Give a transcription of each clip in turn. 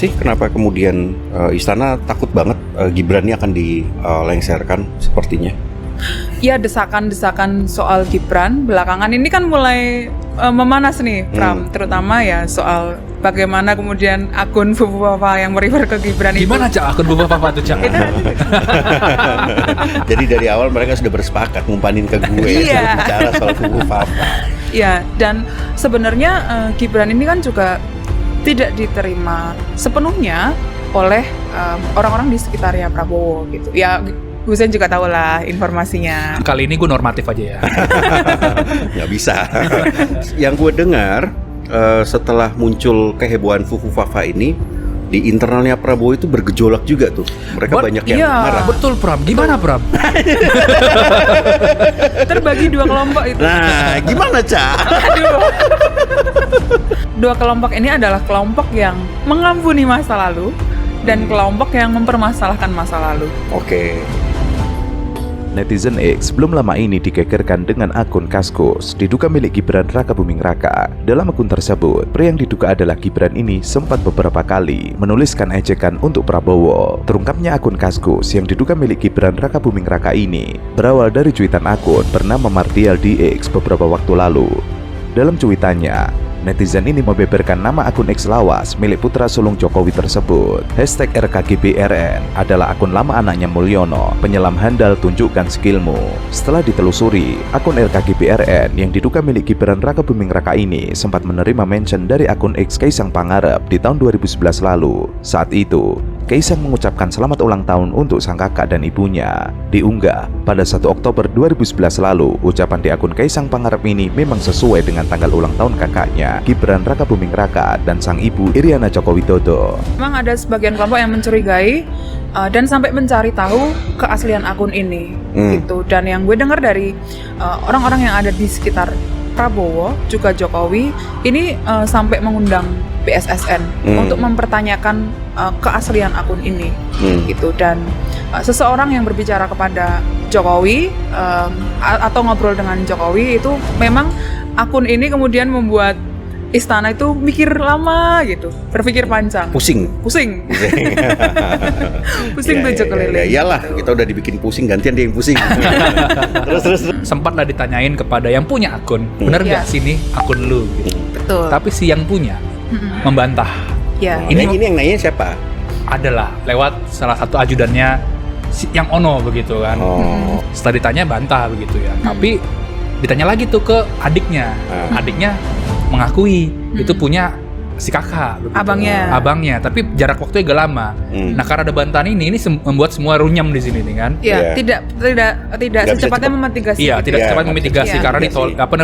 sih kenapa kemudian Istana takut banget Gibran ini akan dilengsarkan sepertinya? Ya, desakan-desakan soal Gibran belakangan ini kan mulai memanas nih, Pram. Terutama ya soal bagaimana kemudian akun Fufu Fafa yang merefer ke Gibran itu. Gimana Cak akun Fufu Fafa tuh Cak? Jadi dari awal mereka sudah bersepakat ngumpanin ke gue Iya. bicara soal Fufu Fafa. Ya, dan sebenarnya Gibran ini kan juga tidak diterima sepenuhnya oleh orang-orang di sekitarnya Prabowo gitu. Ya, Husein juga tahu lah informasinya. Kali ini gue normatif aja ya. Nggak bisa. Yang gue dengar setelah muncul kehebohan Fufu Fafa ini, di internalnya Prabowo itu bergejolak juga tuh. Mereka banyak yang iya. marah. Betul Pram, gimana Pram? Terbagi dua kelompok itu. Nah, gimana Cak? Aduh. Dua kelompok ini adalah kelompok yang mengampuni masa lalu dan kelompok yang mempermasalahkan masa lalu. Oke. Netizen X belum lama ini digegerkan dengan akun Kaskus diduga milik Gibran Rakabuming Raka. Dalam akun tersebut, pria yang diduga adalah Gibran ini sempat beberapa kali menuliskan ejekan untuk Prabowo. Terungkapnya akun Kaskus yang diduga milik Gibran Rakabuming Raka ini berawal dari cuitan akun bernama Martial di X beberapa waktu lalu. Dalam cuitannya, netizen ini membeberkan nama akun X lawas milik putra sulung Jokowi tersebut. #RKGBRN adalah akun lama anaknya Mulyono, penyelam handal tunjukkan skillmu. Setelah ditelusuri, akun RKGBRN yang diduga milik Gibran Rakabuming Raka ini sempat menerima mention dari akun X Kaisang Pangarep di tahun 2011 lalu. Saat itu, Kaisang mengucapkan selamat ulang tahun untuk sang kakak dan ibunya. Diunggah pada 1 Oktober 2011 lalu, ucapan di akun Kaisang Pangarep ini memang sesuai dengan tanggal ulang tahun kakaknya, Gibran Rakabuming Raka, dan sang ibu Iriana Joko Widodo. Memang ada sebagian kelompok yang mencurigai dan sampai mencari tahu keaslian akun ini gitu. Dan yang gue dengar dari orang-orang yang ada di sekitar Prabowo juga Jokowi ini sampai mengundang BSSN untuk mempertanyakan keaslian akun ini gitu. Dan seseorang yang berbicara kepada Jokowi atau ngobrol dengan Jokowi itu memang akun ini kemudian membuat Istana itu mikir lama gitu, berpikir panjang. Pusing tujuh keliling. Ya iyalah, kita udah dibikin pusing, gantian dia yang pusing. terus. Sempatlah ditanyain kepada yang punya akun, bener nggak sih nih akun lu? Gitu. Betul. Tapi si yang punya membantah. Ya. Ini yang nanya siapa? Adalah lewat salah satu ajudannya yang Ono begitu kan. Setelah ditanya bantah begitu ya. Tapi ditanya lagi tuh ke adiknya. Adiknya mengakui itu punya si kakak begitu. Abangnya, tapi jarak waktunya agak lama. Nah, karena ada bantahan ini membuat semua runyam di sini nih kan. Iya, tidak secepatnya memitigasi. Iya, tidak cepat memitigasi karena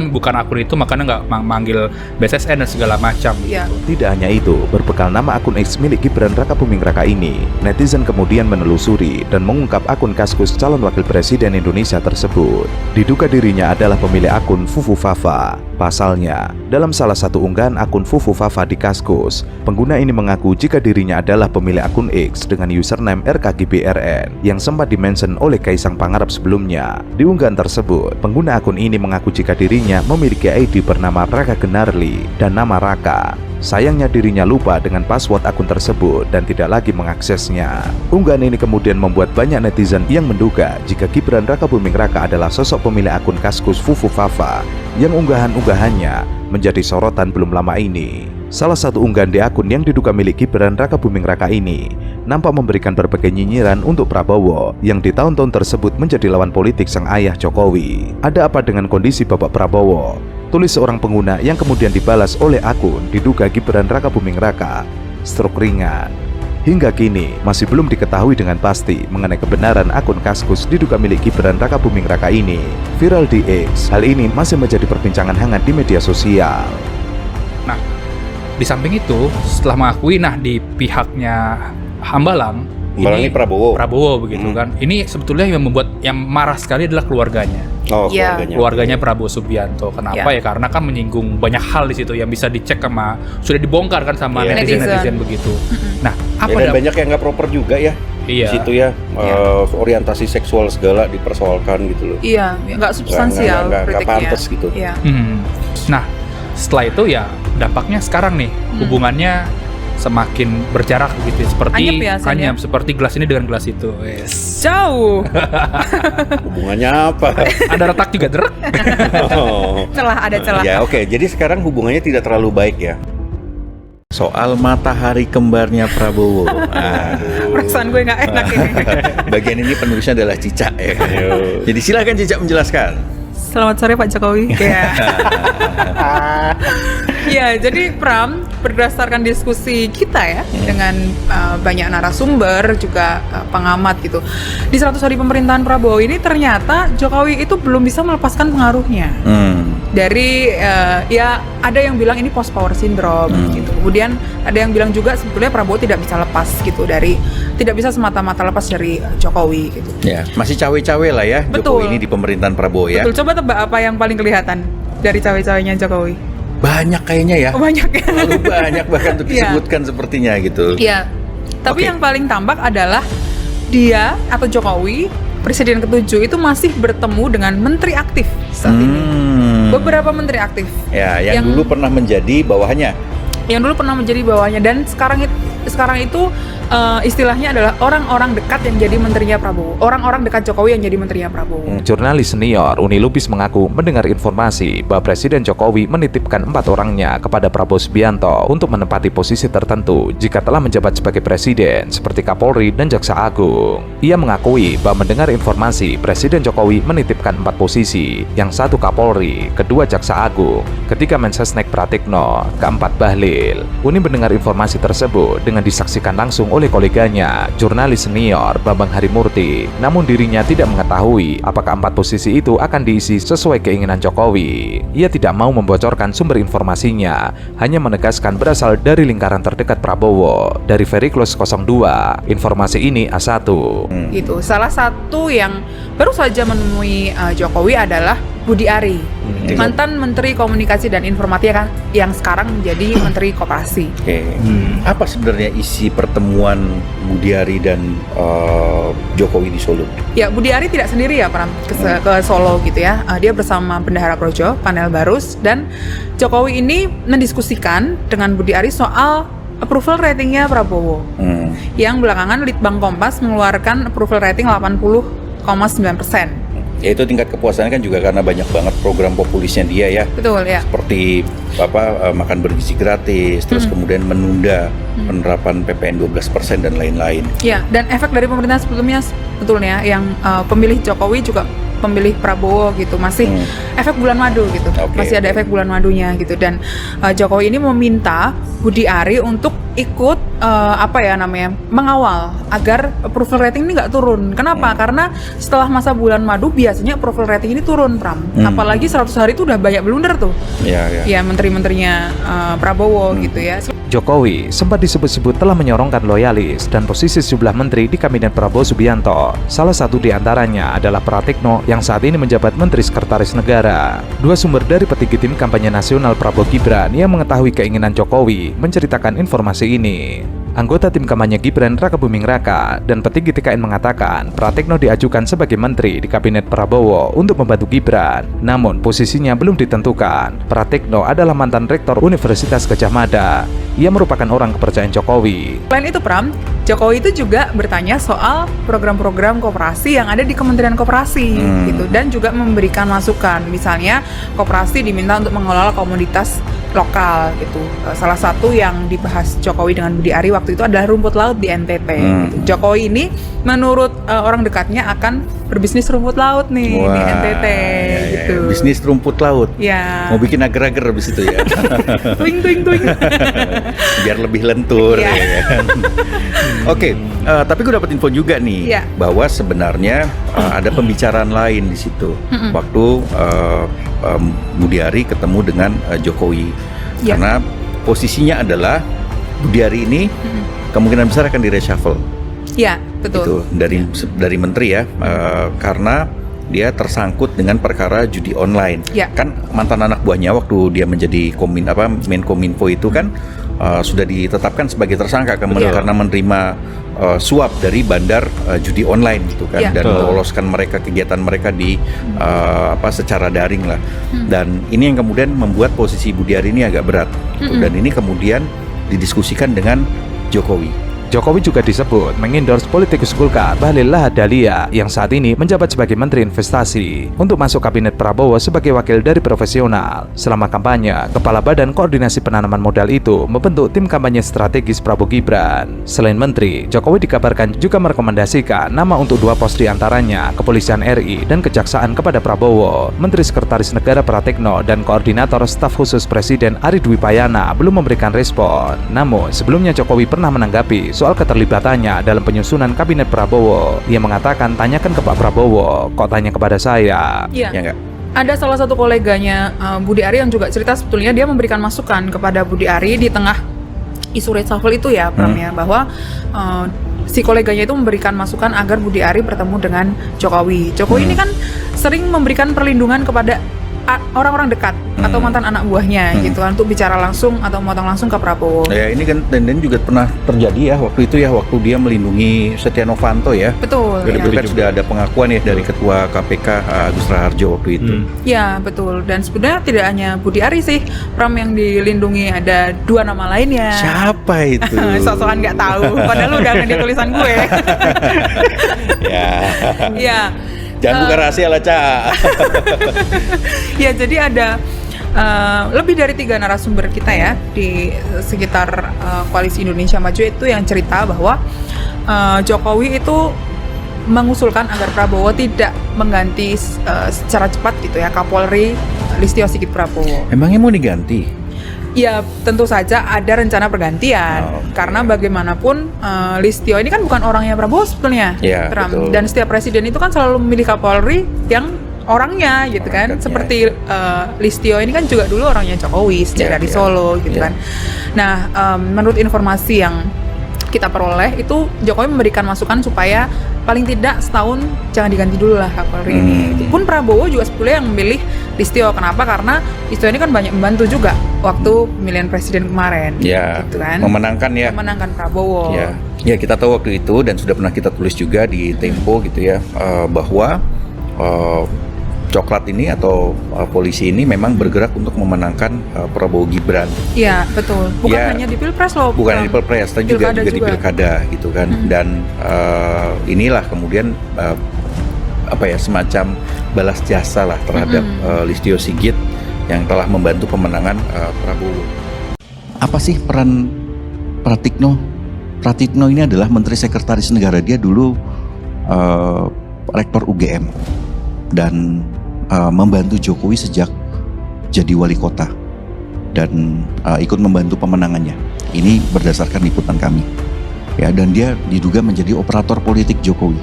bukan akun itu, makanya nggak manggil BSSN dan segala macam. Iya. Tidak hanya itu, berbekal nama akun X milik Gibran Rakabuming Raka ini, netizen kemudian menelusuri dan mengungkap akun Kaskus calon wakil presiden Indonesia tersebut. Diduga dirinya adalah pemilik akun Fufu Fafa. Pasalnya, dalam salah satu unggahan akun Fufu Fafa di Kaskus, pengguna ini mengaku jika dirinya adalah pemilik akun X dengan username RKGBRN yang sempat dimention oleh Kaisang Pangarep sebelumnya. Di unggahan tersebut, pengguna akun ini mengaku jika dirinya memiliki ID bernama Raka Genarli dan nama Raka. Sayangnya dirinya lupa dengan password akun tersebut dan tidak lagi mengaksesnya. Unggahan ini kemudian membuat banyak netizen yang menduga jika Gibran Rakabuming Raka adalah sosok pemilik akun Kaskus Fufu Fafa yang unggahan-unggahannya menjadi sorotan belum lama ini. Salah satu unggahan di akun yang diduga milik Gibran Rakabuming Raka ini nampak memberikan berbagai nyinyiran untuk Prabowo yang di tahun-tahun tersebut menjadi lawan politik sang ayah Jokowi. Ada apa dengan kondisi Bapak Prabowo? Tulis seorang pengguna yang kemudian dibalas oleh akun diduga Gibran Rakabuming Raka. Struk ringan. Hingga kini masih belum diketahui dengan pasti mengenai kebenaran akun Kaskus diduga milik Gibran Rakabuming Raka ini. Viral di X, hal ini masih menjadi perbincangan hangat di media sosial. Nah, di samping itu setelah mengakui, di pihaknya Hambalang ini Prabowo begitu kan. Ini sebetulnya yang marah sekali adalah keluarganya. Keluarganya Prabowo Subianto. Kenapa ya? Karena kan menyinggung banyak hal di situ yang bisa dicek sudah dibongkar kan sama netizen begitu. Nah, dan banyak yang nggak proper juga ya. Di situ ya, orientasi seksual segala dipersoalkan gitu loh. Iya, nggak substansial, nggak pantas gitu. Iya. Nah, setelah itu ya dampaknya sekarang nih hubungannya semakin berjarak gitu ya. Seperti Anyep ya, Sen, ya? seperti gelas ini dengan gelas itu. Yes. Jauh. Hubungannya apa? Ada retak juga derek. Oh. Ada celah. Ya oke, jadi sekarang hubungannya tidak terlalu baik ya. Soal matahari kembarnya Prabowo. Aduh. Perasaan gue nggak enak ini. Bagian ini penulisnya adalah Cica ya kan. Jadi silakan Cica menjelaskan. Selamat sore Pak Jokowi. Ya. Ya, jadi Pram, berdasarkan diskusi kita ya dengan banyak narasumber juga pengamat gitu. Di 100 hari pemerintahan Prabowo ini ternyata Jokowi itu belum bisa melepaskan pengaruhnya. Dari ya ada yang bilang ini post power syndrome gitu. Kemudian ada yang bilang juga sebetulnya Prabowo tidak bisa lepas gitu tidak bisa semata-mata lepas dari Jokowi gitu. Ya, masih cawe-cawe lah ya. Betul. Jokowi ini di pemerintahan Prabowo ya. Betul, coba tebak apa yang paling kelihatan dari cawe-cawenya Jokowi? Banyak kayaknya ya. Oh, banyak ya. Terlalu banyak bahkan untuk Iya. disebutkan sepertinya gitu. Iya. Tapi Oke. yang paling tampak adalah dia atau Jokowi Presiden ke-7 itu masih bertemu dengan menteri aktif saat ini. Beberapa menteri aktif. Ya, yang dulu pernah menjadi bawahannya. Dan sekarang itu istilahnya adalah orang-orang dekat yang jadi menterinya Prabowo. Orang-orang dekat Jokowi yang jadi menterinya Prabowo. Jurnalis senior Uni Lubis mengaku mendengar informasi bahwa Presiden Jokowi menitipkan 4 orangnya kepada Prabowo Subianto untuk menempati posisi tertentu jika telah menjabat sebagai presiden, seperti Kapolri dan Jaksa Agung. Ia mengakui bahwa mendengar informasi Presiden Jokowi menitipkan 4 posisi, yang satu Kapolri, kedua Jaksa Agung, ketiga Mensesnek Pratikno, keempat Bahlil. Uni mendengar informasi tersebut dengan disaksikan langsung oleh koleganya, jurnalis senior Bambang Harimurti. Namun dirinya tidak mengetahui apakah 4 posisi itu akan diisi sesuai keinginan Jokowi. Ia tidak mau membocorkan sumber informasinya, hanya menegaskan berasal dari lingkaran terdekat Prabowo, dari Vericlus 02. Informasi ini A1. Gitu. Salah satu yang baru saja menemui Jokowi adalah Budi Ari, mantan Menteri Komunikasi dan Informatika yang sekarang menjadi Menteri Koperasi. Oke. Apa sebenarnya isi pertemuan Budi Ari dan Jokowi di Solo? Ya, Budi Ari tidak sendiri ya Pram ke Solo gitu ya. Dia bersama Bendahara Projo, Panel Barus, dan Jokowi ini mendiskusikan dengan Budi Ari soal approval ratingnya Prabowo. Yang belakangan Litbang Kompas mengeluarkan approval rating 80,9%. Ya itu tingkat kepuasannya kan juga karena banyak banget program populisnya dia ya. Betul ya. Seperti makan bergizi gratis, terus kemudian menunda penerapan PPN 12% dan lain-lain. Ya, dan efek dari pemerintahan sebelumnya sebetulnya yang pemilih Jokowi juga pemilih Prabowo gitu, masih efek bulan madu gitu. Masih ada efek bulan madunya gitu, dan Jokowi ini meminta Budi Ari untuk ikut mengawal agar approval rating ini nggak turun. Kenapa? Karena setelah masa bulan madu biasanya approval rating ini turun, Pram. Apalagi 100 hari itu udah banyak blunder tuh. Ya menteri-menterinya Prabowo gitu ya. Jokowi sempat disebut-sebut telah menyorongkan loyalis dan posisi sejumlah menteri di kabinet Prabowo Subianto. Salah satu di antaranya adalah Pratikno yang saat ini menjabat Menteri Sekretaris Negara. Dua sumber dari petinggi tim kampanye nasional Prabowo Gibran yang mengetahui keinginan Jokowi menceritakan informasi ini. Anggota tim kampanye Gibran Raka Buming Raka dan petinggi TKN mengatakan Pratikno diajukan sebagai menteri di kabinet Prabowo untuk membantu Gibran. Namun posisinya belum ditentukan. Pratikno adalah mantan rektor Universitas Gadjah Mada. Ia merupakan orang kepercayaan Jokowi. Selain itu Pram, Jokowi itu juga bertanya soal program-program koperasi yang ada di Kementerian Koperasi gitu, dan juga memberikan masukan. Misalnya koperasi diminta untuk mengelola komoditas lokal gitu. Salah satu yang dibahas Jokowi dengan Budi Ari waktu itu adalah rumput laut di NTT. Gitu. Jokowi ini menurut orang dekatnya akan berbisnis rumput laut nih di NTT gitu. Bisnis rumput laut. Ya. Mau bikin agar-agar habis itu ya. Tuing. Biar lebih lentur ya kan. Oke, tapi gue dapat info juga nih bahwa sebenarnya ada pembicaraan lain di situ. Waktu Budi Ari ketemu dengan Jokowi. Karena posisinya adalah Budi Ari ini kemungkinan besar akan di-reshuffle. Iya, betul. Itu dari menteri ya, karena dia tersangkut dengan perkara judi online. Kan mantan anak buahnya waktu dia menjadi Menkominfo itu kan sudah ditetapkan sebagai tersangka karena menerima suap dari bandar judi online gitu kan, dan meloloskan mereka kegiatan mereka di secara daring lah. Dan ini yang kemudian membuat posisi Budi Ari ini agak berat gitu. Dan ini kemudian didiskusikan dengan Jokowi. Jokowi juga disebut mengendorse politikus Golkar Bahlil Lahadalia yang saat ini menjabat sebagai Menteri Investasi untuk masuk kabinet Prabowo sebagai wakil dari profesional. Selama kampanye, Kepala Badan Koordinasi Penanaman Modal itu membentuk tim kampanye strategis Prabowo Gibran. Selain Menteri, Jokowi dikabarkan juga merekomendasikan nama untuk 2 pos diantaranya Kepolisian RI dan Kejaksaan kepada Prabowo. Menteri Sekretaris Negara Pratikno dan Koordinator Staf Khusus Presiden Ari Dwi Payana belum memberikan respon. Namun, sebelumnya Jokowi pernah menanggapi soal keterlibatannya dalam penyusunan kabinet Prabowo. Ia mengatakan, tanyakan ke Pak Prabowo, kok tanya kepada saya? Iya. Ya nggak? Ada salah satu koleganya Budi Ari yang juga cerita sebetulnya dia memberikan masukan kepada Budi Ari di tengah isu reshuffle itu ya, Pram ya, bahwa si koleganya itu memberikan masukan agar Budi Ari bertemu dengan Jokowi. Jokowi ini kan sering memberikan perlindungan kepada orang-orang dekat atau mantan anak buahnya gitu kan, untuk bicara langsung atau memotong langsung ke Prabowo. Ya ini kan dan juga pernah terjadi ya waktu itu ya, waktu dia melindungi Setia Novanto ya. Betul. Itu kan sudah ada pengakuan ya dari Ketua KPK Agus Raharjo waktu itu. Ya betul, dan sebenarnya tidak hanya Budi Ari sih, Pram, yang dilindungi, ada 2 nama lainnya. Siapa itu? Sok-sokan nggak tahu, padahal udah ada di tulisan gue. Ya. Ya. Jangan buka rahasia lah, Ca. Ya, jadi ada lebih dari 3 narasumber kita ya di sekitar Koalisi Indonesia Maju itu yang cerita bahwa Jokowi itu mengusulkan agar Prabowo tidak mengganti secara cepat gitu ya Kapolri Listio Sigit Prabowo. Emangnya mau diganti? Ya tentu saja ada rencana pergantian, karena bagaimanapun Listio ini kan bukan orangnya Prabowo sebetulnya, ya, betul. Dan setiap presiden itu kan selalu memilih Kapolri yang orangnya gitu kan, seperti Listio ini kan juga dulu orangnya Jokowi sejak dari Solo gitu kan. Nah, menurut informasi yang kita peroleh itu Jokowi memberikan masukan supaya paling tidak setahun jangan diganti dulu lah Kapolri ini. Pun Prabowo juga sebetulnya yang memilih Listio. Kenapa? Karena Listio ini kan banyak membantu juga waktu pemilihan presiden kemarin. Ya, gitu kan. Memenangkan Prabowo. Ya, kita tahu waktu itu dan sudah pernah kita tulis juga di Tempo gitu ya, bahwa Coklat ini atau polisi ini memang bergerak untuk memenangkan Prabowo Gibran. Iya, betul. Bukan hanya di Pilpres loh. Bukan hanya di Pilpres, tapi juga di Pilkada gitu kan. Dan inilah kemudian semacam balas jasa lah terhadap Listio Sigit yang telah membantu pemenangan Prabowo. Apa sih peran Pratikno? Pratikno ini adalah Menteri Sekretaris Negara. Dia dulu Rektor UGM dan membantu Jokowi sejak jadi wali kota dan ikut membantu pemenangannya. Ini berdasarkan liputan kami. Ya, dan dia diduga menjadi operator politik Jokowi.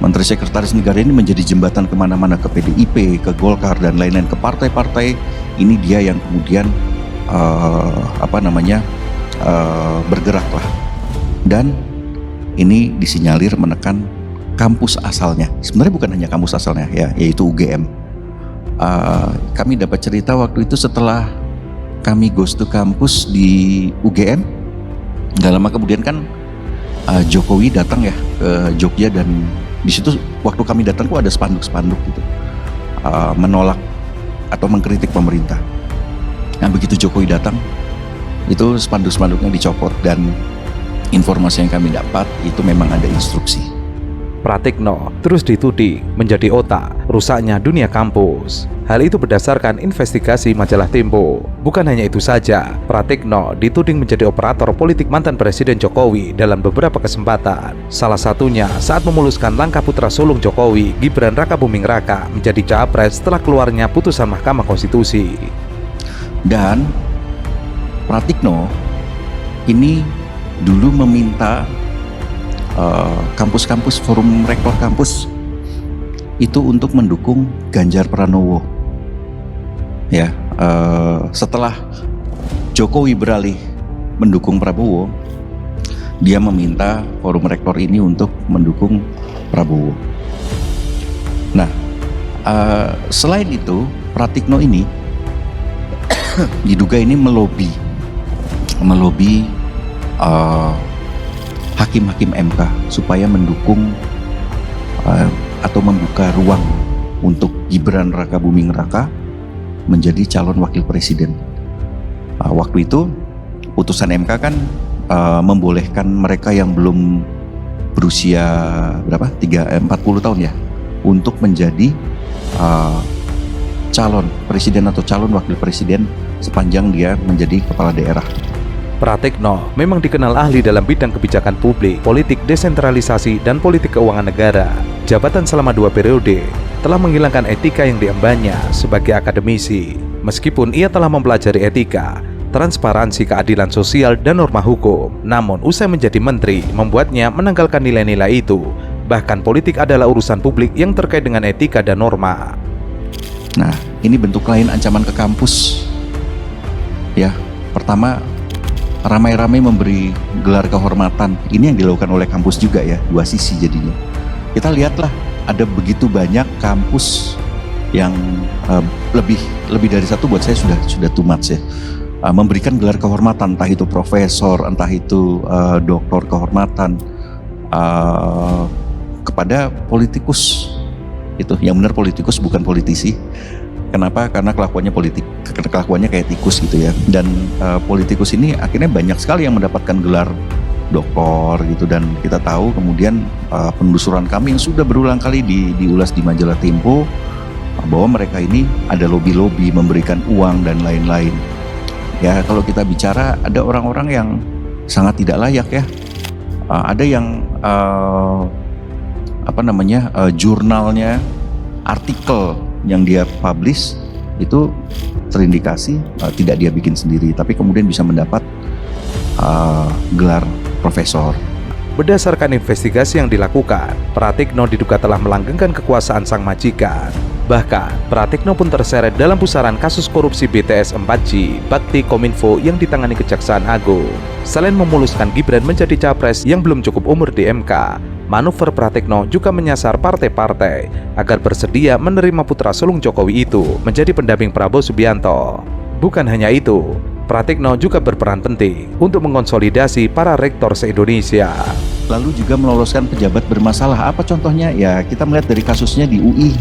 Menteri Sekretaris Negara ini menjadi jembatan kemana-mana, ke PDIP, ke Golkar dan lain-lain, ke partai-partai. Ini dia yang kemudian bergerak lah. Dan ini disinyalir menekan kampus asalnya. Sebenarnya bukan hanya kampus asalnya ya, yaitu UGM. Kami dapat cerita waktu itu setelah kami ghost to kampus di UGM, nggak lama kemudian kan Jokowi datang ya ke Jogja, dan di situ waktu kami datang kok ada spanduk-spanduk gitu menolak atau mengkritik pemerintah. Nah, begitu Jokowi datang itu spanduk-spanduknya dicopot, dan informasi yang kami dapat itu memang ada instruksi. Pratikno terus dituding menjadi otak rusaknya dunia kampus. Hal itu berdasarkan investigasi majalah Tempo. Bukan hanya itu saja, Pratikno dituding menjadi operator politik mantan Presiden Jokowi dalam beberapa kesempatan. Salah satunya saat memuluskan langkah putra sulung Jokowi, Gibran Rakabuming Raka, menjadi capres setelah keluarnya putusan Mahkamah Konstitusi. Dan Pratikno ini dulu meminta kampus-kampus, forum rektor kampus itu untuk mendukung Ganjar Pranowo. Ya, setelah Jokowi beralih mendukung Prabowo, dia meminta forum rektor ini untuk mendukung Prabowo. Nah, selain itu, Pratikno ini diduga ini melobi hakim-hakim MK supaya mendukung atau membuka ruang untuk Gibran Rakabuming Raka menjadi calon wakil presiden. Waktu itu putusan MK kan membolehkan mereka yang belum berusia berapa 40 tahun ya untuk menjadi calon presiden atau calon wakil presiden sepanjang dia menjadi kepala daerah. Pratikno memang dikenal ahli dalam bidang kebijakan publik, politik desentralisasi, dan politik keuangan negara. Jabatan selama 2 periode telah menghilangkan etika yang diembannya sebagai akademisi. Meskipun ia telah mempelajari etika, transparansi, keadilan sosial, dan norma hukum, namun usai menjadi menteri membuatnya menanggalkan nilai-nilai itu. Bahkan politik adalah urusan publik yang terkait dengan etika dan norma. Nah, ini bentuk lain ancaman ke kampus. Ya, pertama, ramai-ramai memberi gelar kehormatan. Ini yang dilakukan oleh kampus juga ya, 2 sisi jadinya. Kita lihatlah, ada begitu banyak kampus yang lebih dari satu, buat saya sudah too much ya. Memberikan gelar kehormatan, entah itu profesor, entah itu doktor kehormatan kepada politikus. Itu yang benar politikus, bukan politisi. Kenapa? Karena kelakuannya kayak tikus gitu ya. Dan politikus ini akhirnya banyak sekali yang mendapatkan gelar doktor gitu, dan kita tahu kemudian penelusuran kami yang sudah berulang kali diulas di majalah Tempo bahwa mereka ini ada lobby-lobby memberikan uang dan lain-lain. Ya, kalau kita bicara ada orang-orang yang sangat tidak layak ya. Ada yang jurnalnya, artikel yang dia publish itu terindikasi tidak dia bikin sendiri, tapi kemudian bisa mendapat gelar profesor. Berdasarkan investigasi yang dilakukan, Pratikno diduga telah melanggengkan kekuasaan sang majikan. Bahkan, Pratikno pun terseret dalam pusaran kasus korupsi BTS 4G Bakti Kominfo yang ditangani Kejaksaan Agung. Selain memuluskan Gibran menjadi capres yang belum cukup umur di MK, manuver Pratikno juga menyasar partai-partai agar bersedia menerima putra sulung Jokowi itu menjadi pendamping Prabowo Subianto. Bukan hanya itu, Pratikno juga berperan penting untuk mengonsolidasi para rektor se-Indonesia. Lalu juga meloloskan pejabat bermasalah. Apa contohnya? Ya, kita melihat dari kasusnya di UI.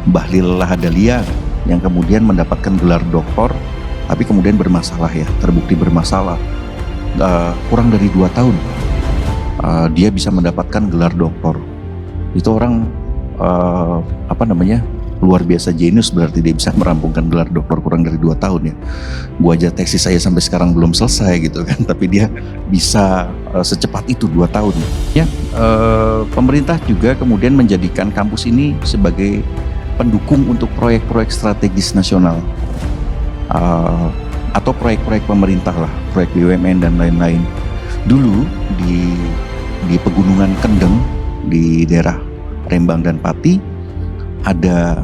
Bahlil Lahadalia yang kemudian mendapatkan gelar doktor, tapi kemudian bermasalah ya, terbukti bermasalah. Kurang dari 2 tahun dia bisa mendapatkan gelar doktor. Itu orang luar biasa jenius, berarti dia bisa merampungkan gelar doktor kurang dari 2 tahun ya. Gua aja tesis saya sampai sekarang belum selesai gitu kan, tapi dia bisa secepat itu 2 tahun ya. Pemerintah juga kemudian menjadikan kampus ini sebagai pendukung untuk proyek-proyek strategis nasional atau proyek-proyek pemerintah lah, proyek BUMN dan lain-lain. Dulu di Pegunungan Kendeng di daerah Rembang dan Pati ada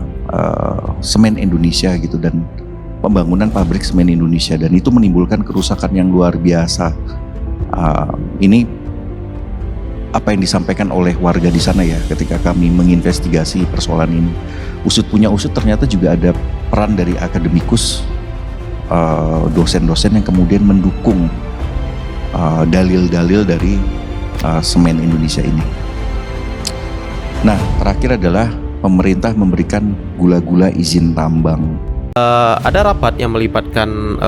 semen Indonesia gitu, dan pembangunan pabrik semen Indonesia, dan itu menimbulkan kerusakan yang luar biasa. Ini apa yang disampaikan oleh warga di sana ya ketika kami menginvestigasi persoalan ini. Usut punya usut, ternyata juga ada peran dari akademikus, dosen-dosen yang kemudian mendukung dalil-dalil dari semen Indonesia ini. Nah, terakhir adalah pemerintah memberikan gula-gula izin tambang. Ada rapat yang melibatkan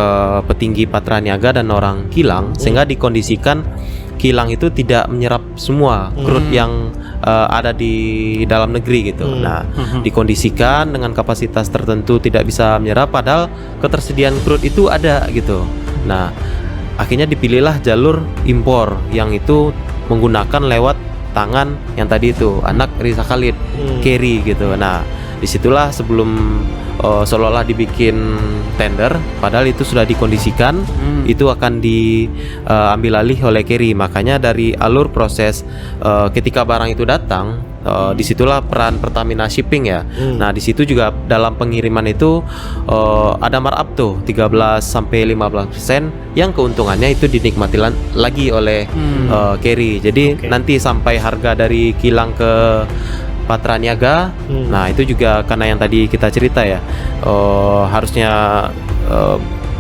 petinggi Patraniaga dan orang kilang, sehingga dikondisikan kilang itu tidak menyerap semua crude yang ada di dalam negeri gitu. Nah, dikondisikan dengan kapasitas tertentu tidak bisa menyerap, padahal ketersediaan crude itu ada gitu. Nah, akhirnya dipilihlah jalur impor yang itu menggunakan lewat tangan yang tadi itu anak Riza Khalid, Kerry gitu. Nah, disitulah sebelum seolah-olah dibikin tender, padahal itu sudah dikondisikan itu akan diambil alih oleh Kerry. Makanya dari alur proses ketika barang itu datang, disitulah peran Pertamina Shipping ya. Nah, disitu juga dalam pengiriman itu ada markup tuh 13-15% yang keuntungannya itu dinikmati lagi oleh Kerry. Jadi nanti sampai harga dari kilang ke Patraniaga, nah itu juga karena yang tadi kita cerita ya, harusnya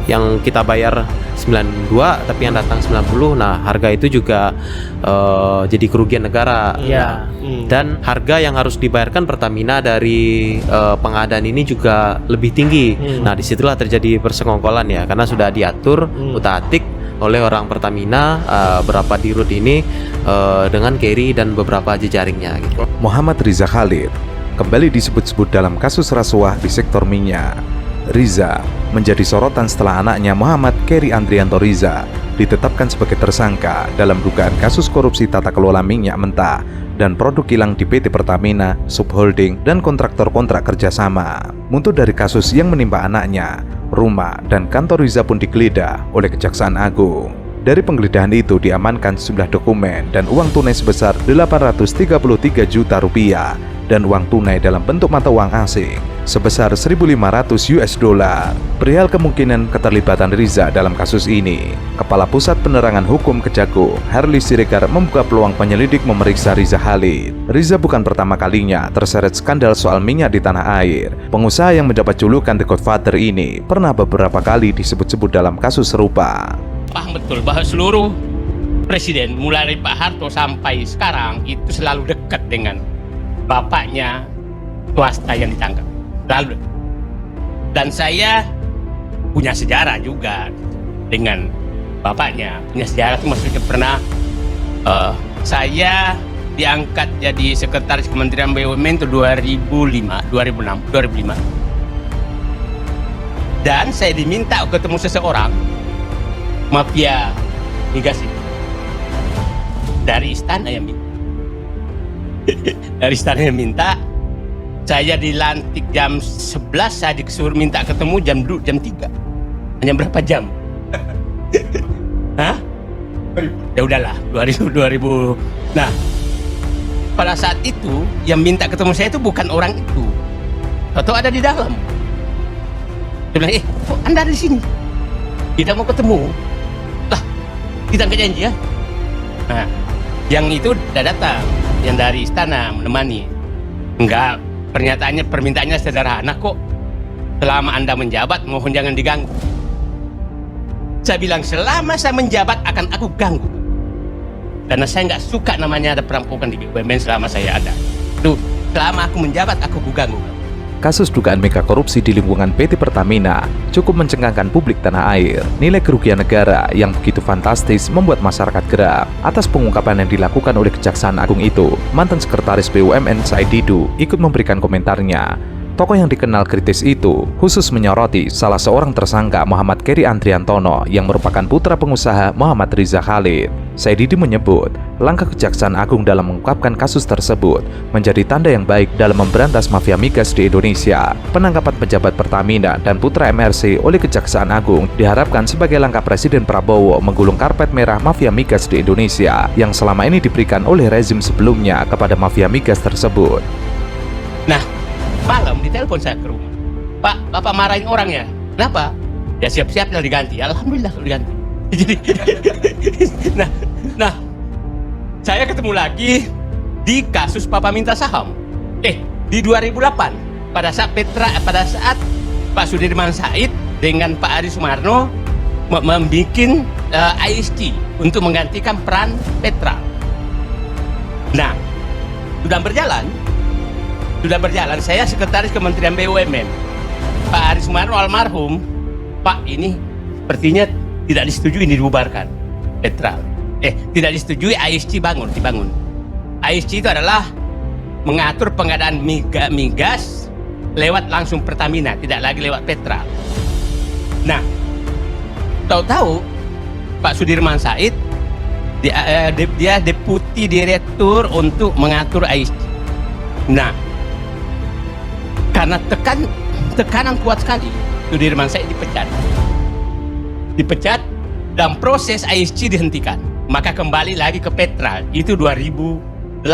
yang kita bayar 92 tapi yang datang 90. Nah, harga itu juga jadi kerugian negara. Iya. Dan harga yang harus dibayarkan Pertamina dari pengadaan ini juga lebih tinggi. Nah, disitulah terjadi persekongkolan ya, karena sudah diatur utak-atik oleh orang Pertamina berapa dirut ini dengan carry dan beberapa jejaringnya gitu. Muhammad Riza Khalid kembali disebut-sebut dalam kasus rasuah di sektor minyak. Riza menjadi sorotan setelah anaknya Muhammad Keri Andrianto Riza ditetapkan sebagai tersangka dalam dugaan kasus korupsi tata kelola minyak mentah dan produk kilang di PT Pertamina, subholding, dan kontraktor-kontrak kerjasama. Muncul dari kasus yang menimpa anaknya, rumah dan kantor Riza pun digeledah oleh Kejaksaan Agung. Dari penggeledahan itu diamankan sejumlah dokumen dan uang tunai sebesar 833 juta rupiah dan uang tunai dalam bentuk mata uang asing sebesar 1.500 US dollar. Perihal kemungkinan keterlibatan Riza dalam kasus ini, Kepala Pusat Penerangan Hukum Kejagung, Herli Siregar, membuka peluang penyelidik memeriksa Riza Khalid. Riza bukan pertama kalinya terseret skandal soal minyak di tanah air. Pengusaha yang mendapat julukan The Godfather ini pernah beberapa kali disebut-sebut dalam kasus serupa. Paham betul bahwa seluruh presiden mulai dari Pak Harto sampai sekarang itu selalu dekat dengan bapaknya swasta yang ditangkap. Lalu, dan saya punya sejarah juga dengan bapaknya. Punya sejarah itu maksudnya pernah saya diangkat jadi sekretaris Kementerian BUMN itu 2005. Dan saya diminta ketemu seseorang mafia migas itu dari istana yang minta. Dari istana yang minta. Saya dilantik jam 11, saya disuruh minta ketemu jam 3. Hanya berapa jam? Hah? Ya udahlah, 2000. Nah, pada saat itu yang minta ketemu saya itu bukan orang itu. Atau ada di dalam. Dia bilang, kok Anda ada di sini? Kita mau ketemu. Lah, kita nggak janji ya? Nah, yang itu udah datang, yang dari istana menemani. Enggak. Permintaannya sederhana kok. Selama Anda menjabat, mohon jangan diganggu. Saya bilang, selama saya menjabat akan aku ganggu. Karena saya nggak suka namanya ada perampokan di BUMN selama saya ada. Tuh, selama aku menjabat, aku ganggu. Kasus dugaan mega korupsi di lingkungan PT Pertamina cukup mencengangkan publik tanah air. Nilai kerugian negara yang begitu fantastis membuat masyarakat geram. Atas pengungkapan yang dilakukan oleh Kejaksaan Agung itu, mantan Sekretaris BUMN Said Didu ikut memberikan komentarnya. Tokoh yang dikenal kritis itu khusus menyoroti salah seorang tersangka Muhammad Keri Andriantono yang merupakan putra pengusaha Muhammad Riza Khalid. Said Didu menyebut, langkah Kejaksaan Agung dalam mengungkapkan kasus tersebut menjadi tanda yang baik dalam memberantas mafia migas di Indonesia. Penangkapan pejabat Pertamina dan putra MRC oleh Kejaksaan Agung diharapkan sebagai langkah Presiden Prabowo menggulung karpet merah mafia migas di Indonesia yang selama ini diberikan oleh rezim sebelumnya kepada mafia migas tersebut. Nah, malam ditelepon saya ke rumah. Pak, Bapak marahin orang ya? Kenapa? Ya siap-siap lah diganti. Alhamdulillah diganti. Jadi, nah, saya ketemu lagi di kasus Papa minta saham. Di 2008 pada saat Pak Sudirman Said dengan Pak Adi Sumarno membuat ISG untuk menggantikan peran Petra. Nah, sudah berjalan, saya sekretaris Kementerian BUMN. Pak Adi Sumarno almarhum, Pak ini sepertinya tidak disetujui ini dibubarkan Petra. Tidak disetujui ISG dibangun. ISG itu adalah mengatur pengadaan migas lewat langsung Pertamina, tidak lagi lewat Petra. Nah, tahu-tahu Pak Sudirman Said dia deputi direktur untuk mengatur ISG. Nah, karena tekanan kuat sekali, Sudirman Said dipecat dan proses ISG dihentikan. Maka kembali lagi ke Petra, itu 2008.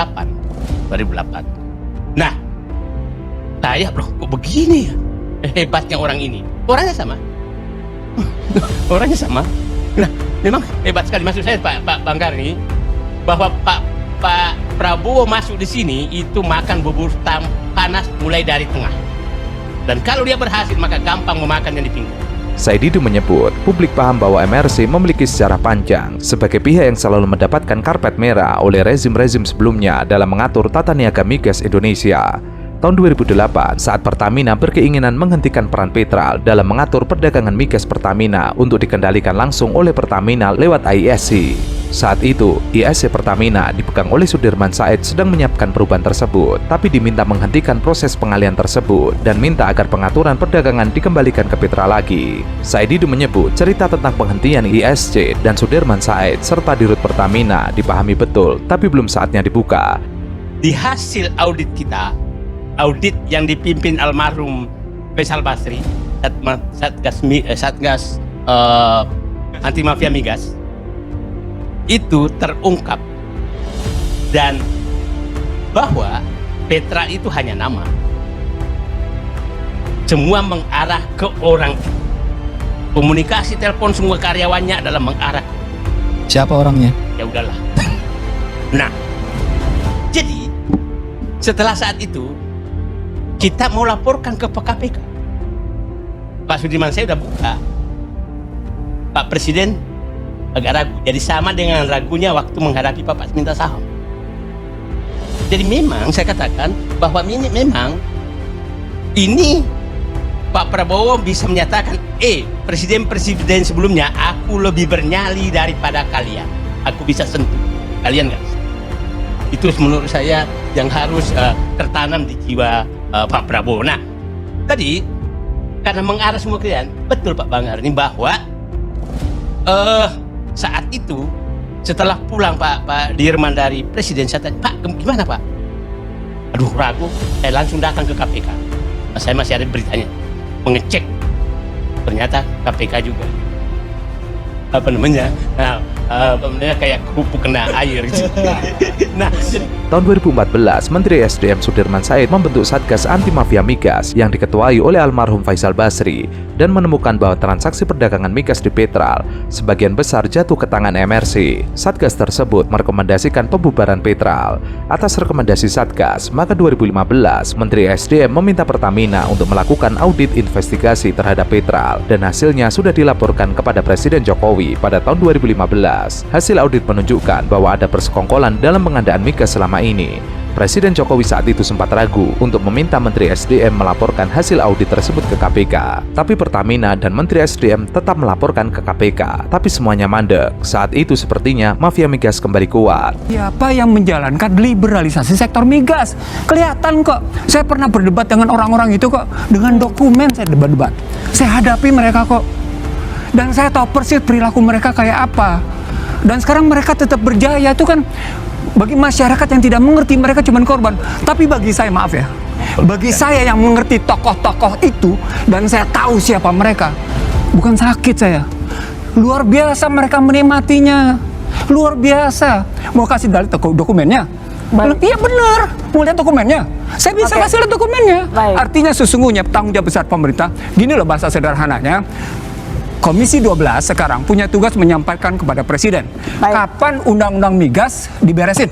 Nah, saya kok begini ya hebatnya orang ini. Orangnya sama. Nah, memang hebat sekali. Maksud saya Pak Banggar ini bahwa Pak Prabowo masuk di sini itu makan bubur panas mulai dari tengah. Dan kalau dia berhasil maka gampang memakan yang di pinggir. Said Didu menyebut, publik paham bahwa MRC memiliki sejarah panjang sebagai pihak yang selalu mendapatkan karpet merah oleh rezim-rezim sebelumnya dalam mengatur tata niaga migas Indonesia. Tahun 2008, saat Pertamina berkeinginan menghentikan peran Petral dalam mengatur perdagangan migas Pertamina untuk dikendalikan langsung oleh Pertamina lewat ISC. Saat itu, ISC Pertamina dipegang oleh Sudirman Said sedang menyiapkan perubahan tersebut, tapi diminta menghentikan proses pengalihan tersebut dan minta agar pengaturan perdagangan dikembalikan ke Petral lagi. Said Didu menyebut cerita tentang penghentian ISC dan Sudirman Said serta dirut Pertamina dipahami betul, tapi belum saatnya dibuka. Di hasil audit kita, audit yang dipimpin almarhum Faisal Basri, Satgas anti mafia migas, itu terungkap dan bahwa Petra itu hanya nama, semua mengarah ke orang. Komunikasi telepon semua karyawannya adalah mengarah. Siapa orangnya? Ya udahlah. Nah, jadi setelah saat itu kita mau laporkan ke KPK. Pak Sudirman saya udah buka. Pak Presiden agak ragu. Jadi sama dengan ragunya waktu menghadapi Pak minta saham. Jadi memang saya katakan bahwa memang ini Pak Prabowo bisa menyatakan, presiden-presiden sebelumnya aku lebih bernyali daripada kalian. Aku bisa sentuh. Kalian nggak bisa. Itu menurut saya yang harus tertanam di jiwa Pak Prabowo. Nah, tadi karena mengarah semua kalian, betul Pak Bangar ini bahwa saat itu setelah pulang Pak Dirman dari Presiden, saya tanya, Pak gimana Pak? Aduh ragu, saya langsung datang ke KPK. Saya masih ada beritanya, mengecek, ternyata KPK juga kayak kerupuk kena air. Nah, tahun 2014, Menteri SDM Sudirman Said membentuk Satgas Anti Mafia Migas yang diketuai oleh almarhum Faisal Basri dan menemukan bahwa transaksi perdagangan migas di Petral sebagian besar jatuh ke tangan MRC. Satgas tersebut merekomendasikan pembubaran Petral. Atas rekomendasi Satgas, maka 2015 Menteri SDM meminta Pertamina untuk melakukan audit investigasi terhadap Petral dan hasilnya sudah dilaporkan kepada Presiden Jokowi pada tahun 2015. Hasil audit menunjukkan bahwa ada persekongkolan dalam pengadaan migas selama ini. Presiden Jokowi saat itu sempat ragu untuk meminta Menteri SDM melaporkan hasil audit tersebut ke KPK. Tapi Pertamina dan Menteri SDM tetap melaporkan ke KPK. Tapi semuanya mandek. Saat itu sepertinya mafia migas kembali kuat. Siapa yang menjalankan liberalisasi sektor migas? Kelihatan kok. Saya pernah berdebat dengan orang-orang itu kok. Dengan dokumen saya debat-debat. Saya hadapi mereka kok. Dan saya tahu persis perilaku mereka kayak apa. Dan sekarang mereka tetap berjaya. Itu kan bagi masyarakat yang tidak mengerti, mereka cuma korban. Tapi bagi saya, maaf ya, bagi saya yang mengerti tokoh-tokoh itu dan saya tahu siapa mereka, bukan sakit saya. Luar biasa mereka menikmatinya. Luar biasa. Mau kasih dalil dokumennya? Iya benar. Mau lihat dokumennya? Saya bisa kasih lihat dokumennya. Artinya sesungguhnya tanggung jawab besar pemerintah. Gini loh bahasa sederhananya. Komisi 12 sekarang punya tugas menyampaikan kepada Presiden kapan undang-undang migas diberesin.